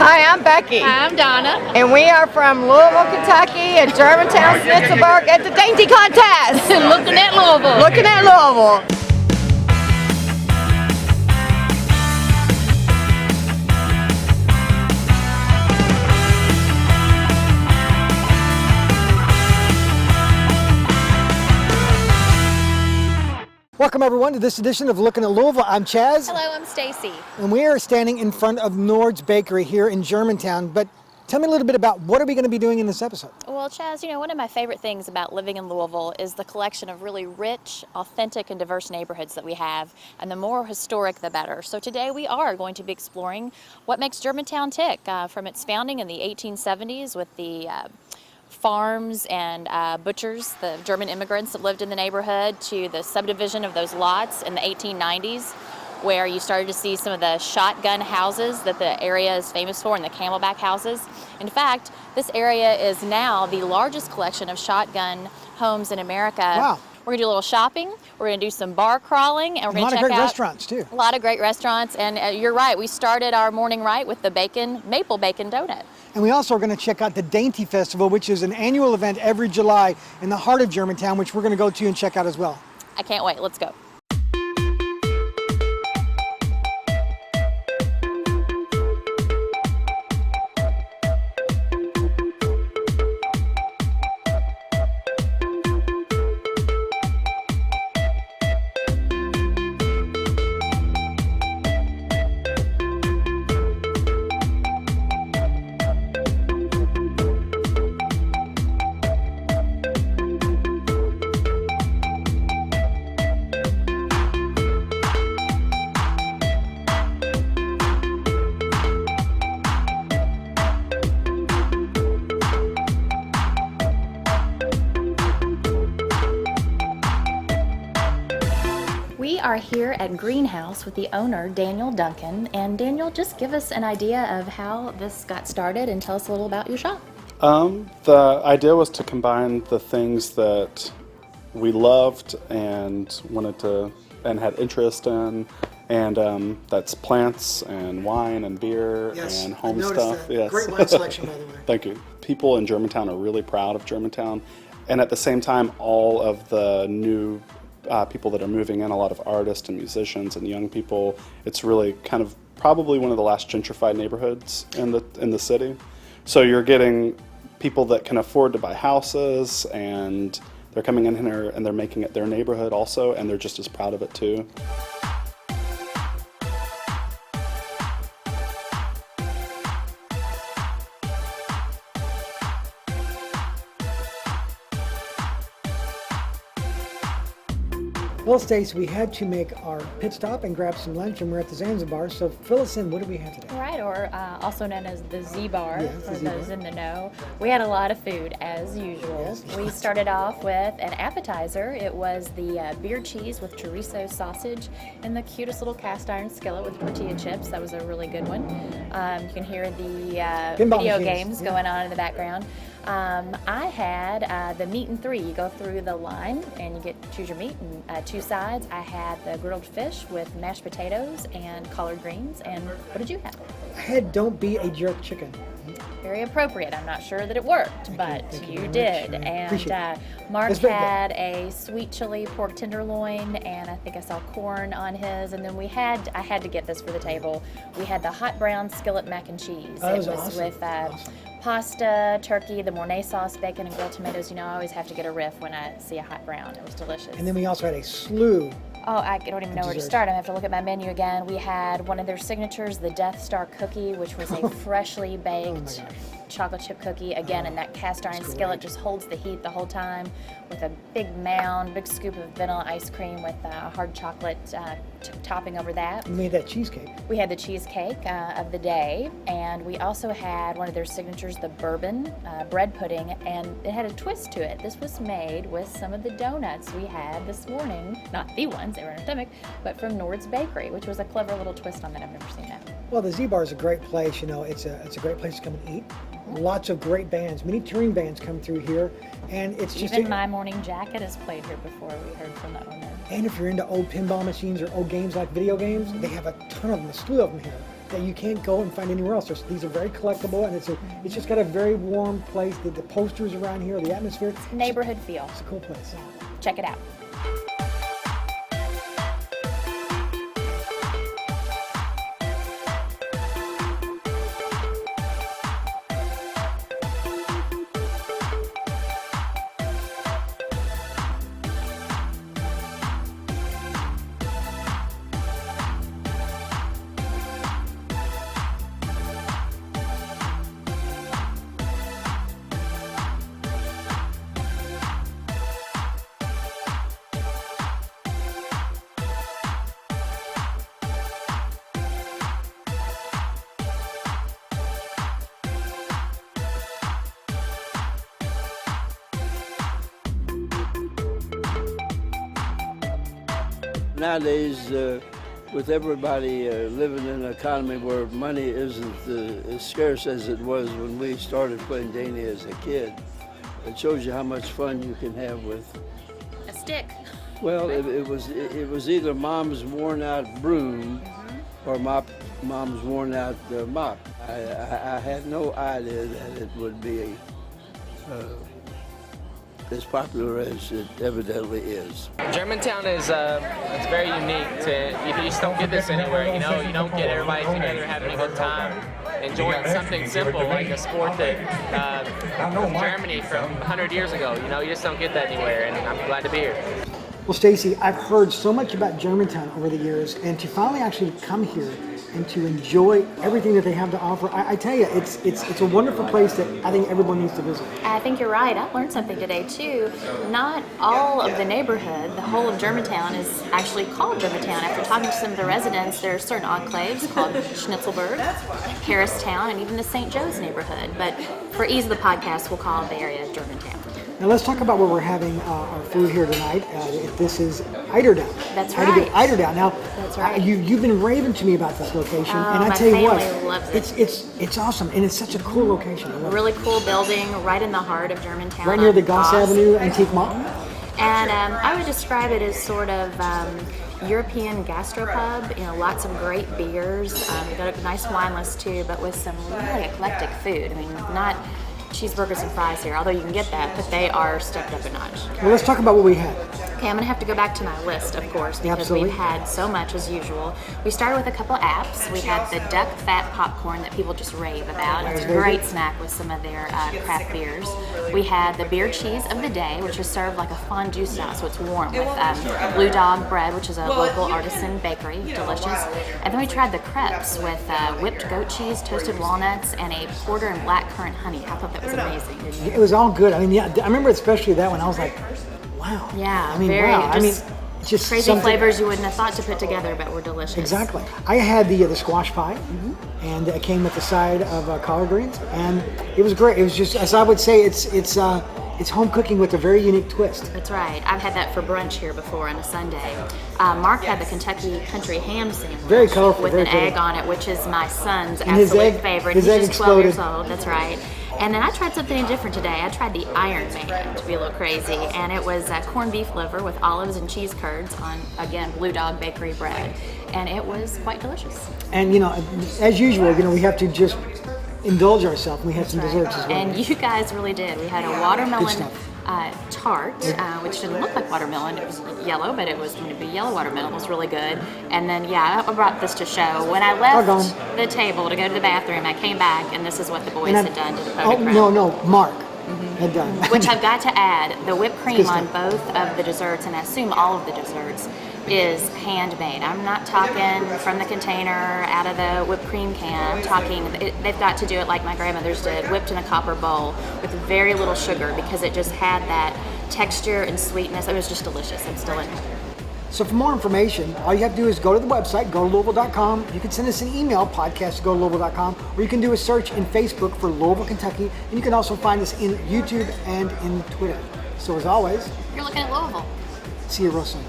Hi, I'm Becky. Hi, I'm Donna. And we are from Louisville, Kentucky at Germantown, Snitzelberg at the Dainty Contest. Looking at Louisville. Looking at Louisville. Welcome everyone to this edition of Looking at Louisville. I'm Chaz. Hello, I'm Stacy. And we are standing in front of Nord's Bakery here in Germantown. But tell me a little bit about what are we going to be doing in this episode? Well, Chaz, you know, one of my favorite things about living in Louisville is the collection of really rich, authentic, and diverse neighborhoods that we have. And the more historic, the better. So today we are going to be exploring what makes Germantown tick from its founding in the 1870s with the farms and butchers, the German immigrants that lived in the neighborhood, to the subdivision of those lots in the 1890s, where you started to see some of the shotgun houses that the area is famous for, and the camelback houses. In fact, this area is now the largest collection of shotgun homes in America. Wow. We're gonna do a little shopping, we're gonna do some bar crawling, and we're gonna check out a lot of great restaurants too. A lot of great restaurants, and you're right, we started our morning right with the maple bacon donut. And we also are going to check out the Dainty Festival, which is an annual event every July in the heart of Germantown, which we're going to go to and check out as well. I can't wait, let's go. We are here at Greenhouse with the owner, Daniel Duncan. And Daniel, just give us an idea of how this got started and tell us a little about your shop. The idea was to combine the things that we loved and wanted to, and had interest in, and that's plants and wine and beer and home stuff. Yes, great wine selection, by the way. Thank you. People in Germantown are really proud of Germantown, and at the same time, all of the new people that are moving in, a lot of artists and musicians and young people. It's really kind of probably one of the last gentrified neighborhoods in the city. So you're getting people that can afford to buy houses, and they're coming in here and they're making it their neighborhood also, and they're just as proud of it too. Well, Stace, we had to make our pit stop and grab some lunch, and we're at the Zanzibar. So fill us in. What do we have today? Right, or also known as the Z-Bar, Yes, for the Z-Bar. those in the know. We had a lot of food, as usual. Yes. We started off with an appetizer. It was the beer cheese with chorizo sausage in the cutest little cast iron skillet with tortilla chips. That was a really good one. You can hear the Pinball video machines, games yeah. going on in the background. I had the meat and three. You go through the line and you get to choose your meat, and two sides. I had the grilled fish with mashed potatoes and collard greens. And what did you have? I had don't be a jerk chicken. Very appropriate. I'm not sure that it worked, but Thank you you very did. much. I And appreciate it. Mark It's very good. had a sweet chili pork tenderloin, and I think I saw corn on his. And then I had to get this for the table. We had the hot brown skillet mac and cheese. That was it was awesome. with Awesome. pasta, turkey, the Mornay sauce, bacon, and grilled tomatoes. You know, I always have to get a riff when I see a hot brown. It was delicious. And then we also had a slew. Oh, I don't even know where to Dessert. start. I have to look at my menu again. We had one of their signatures, the Death Star cookie, which was a freshly baked gosh. chocolate chip cookie. Again, in that cast iron That's skillet, great. just holds the heat the whole time, with a big mound, big scoop of vanilla ice cream with hard chocolate topping over that. We made that cheesecake. We had the cheesecake of the day, and we also had one of their signatures, the bourbon bread pudding, and it had a twist to it. This was made with some of the donuts we had this morning, not the ones, they were in our stomach, but from Nord's Bakery, which was a clever little twist on that. I've never seen that. Well, the Z-Bar is a great place. You know, it's a great place to come and eat. Lots of great bands. Many touring bands come through here, and it's just Even My Morning Jacket has played here before. We heard from the owner. And if you're into old pinball machines or old games like video games, they have a ton of them, a slew of them here. that you can't go and find anywhere else. These are very collectible, and it's just got a very warm place. The posters around here, the atmosphere. Neighborhood feel. It's a cool place. Check it out. Nowadays, with everybody living in an economy where money isn't as scarce as it was when we started playing Dania as a kid, it shows you how much fun you can have with A stick. Well, it was either Mom's worn out broom or Mom's worn out mop. I had no idea that it would be as popular as it evidently is. Germantown is it's very unique. You just don't get this anywhere. You know, you don't get everybody together having a good time, enjoying something simple like a sport that from Germany from 100 years ago. You know, you just don't get that anywhere, and I'm glad to be here. Well, Stacy, I've heard so much about Germantown over the years, and to finally actually come here and to enjoy everything that they have to offer, I tell you, it's a wonderful place that I think everyone needs to visit. I think you're right. I learned something today too. Not all of the neighborhood, the whole of Germantown, is actually called Germantown. After talking to some of the residents, there are certain enclaves called Schnitzelburg, Harristown, and even the St. Joe's neighborhood. But for ease of the podcast, we'll call the area Germantown. Now let's talk about where we're having our food here tonight. This is Eiderdown. That's right. Eiderdown. Now, that's right. You've been raving to me about this location, and I my tell you what, family loves it. It's awesome, and it's such a cool location. I love it. Really cool building right in the heart of Germantown. Right near the on Goss Avenue Antique Mall. And I would describe it as sort of European gastropub. You know, lots of great beers. We've got a nice wine list too, but with some really eclectic food. I mean, not cheeseburgers and fries here, although you can get that, but they are stepped up a notch. Well, let's talk about what we had. Okay, I'm gonna have to go back to my list, of course, because Absolutely. we've had so much as usual. We started with a couple apps. We had the duck fat popcorn that people just rave about. It's a great snack with some of their craft beers. We had the beer cheese of the day, which is served like a fondue style, so it's warm with Blue Dog bread, which is a local artisan bakery, delicious. And then we tried the crepes with whipped goat cheese, toasted walnuts, and a porter and blackcurrant honey. I thought that was amazing. Didn't you? It was all good. I mean, yeah, I remember especially that one. I was like, wow. Yeah, I mean, very, wow. I mean, just it's just crazy something. flavors you wouldn't have thought to put together, but were delicious. Exactly. I had the squash pie, and it came with the side of collard greens, and it was great. It was just, as I would say, it's home cooking with a very unique twist. That's right. I've had that for brunch here before on a Sunday. Mark had the Kentucky Country Ham sandwich. Very colorful, with very an pretty. egg on it, which is my son's his absolute egg- favorite. his He's egg just 12 years exploded. old. That's right. And then I tried something different today. I tried the Iron Man, to be a little crazy, and it was corned beef liver with olives and cheese curds on, again, Blue Dog Bakery bread, and it was quite delicious. And as usual, we have to just indulge ourselves. We had some desserts as well. And you guys really did. We had a watermelon tart, which didn't look like watermelon. It was yellow, but it was going to be yellow watermelon. It was really good. And then, I brought this to show. When I left the table to go to the bathroom, I came back, and this is what the boys had done to the poke crumb. No, Mark had done. Which I've got to add, the whipped cream Good on stuff. both of the desserts, and I assume all of the desserts, is handmade. I'm not talking from the container out of the whipped cream can. I'm talking, they've got to do it like my grandmother's did, whipped in a copper bowl with very little sugar, because it just had that texture and sweetness. It was just delicious. I'm still in it. So for more information, all you have to do is go to the website, go to Louisville.com. You can send us an email, podcast@go-to-Louisville.com, or you can do a search in Facebook for Louisville, Kentucky, and you can also find us in YouTube and in Twitter. So as always, You're looking at Louisville. see you real soon.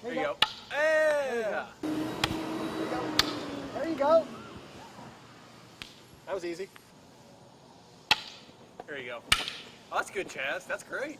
There you go. Hey! That was easy. There you go. Oh, that's good, Chaz. That's great.